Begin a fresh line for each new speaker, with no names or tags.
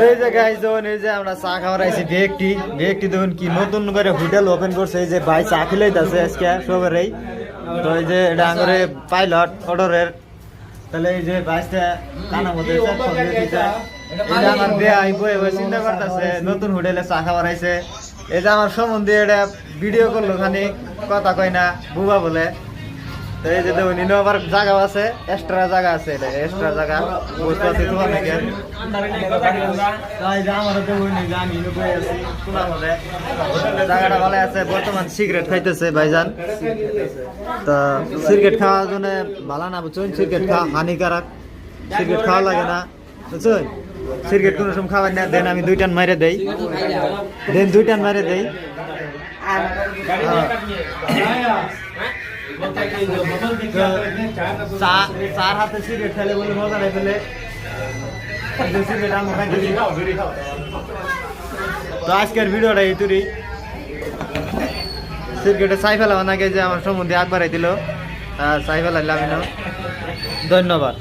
এই যে গাইস এই যে আমরা চা খাওয়ার আইছি ব্যক্তি দেখুন কি নতুন করে হোটেল ওপেন করছে এই যে ভাই চা খেলাইতাছে আজকে সবারই তো এই যে এটা আঙ্গরে পাইলট অর্ডারের তাহলে এই যে বাইসটা কানা মধ্যে এটা আমার দেয়া চিন্তা করতেছে নতুন হোটেলে চা খাওয়ার আইছে এই যে আমার সম্বন্ধে এটা ভিডিও করলো খানি কথা কয় না বুবা বলে তো এই যে দেখুন ইনো আবার জায়গা আছে এক্সট্রা জায়গা আছে এটা এক্সট্রা জায়গা বুঝতে পারছি তোমার নাকি তাই যে আমার দেখুন জানি ইনো কই আছি তোমার মধ্যে জায়গাটা ভালো আছে বর্তমান সিগারেট খাইতেছে ভাইজান তো সিগারেট খাওয়ার জন্য ভালো না বুঝছেন সিগারেট খাওয়া হানিকারক সিগারেট খাওয়া লাগে না বুঝছেন সিগারেট কোনো সময় খাবার না দেন আমি 2 টান মাইরে দেই দেন 2 টান মাইরে দেই চার হাতে সিগারেট খেলে বলে মজা নাই ফেলে তো আজকের ভিডিওটা এইটুরি সিগারেটে চাই ফেলা নাকি যে আমার সম্বন্ধে আগ বাড়াই দিল চাই ফেলাইলাম ধন্যবাদ।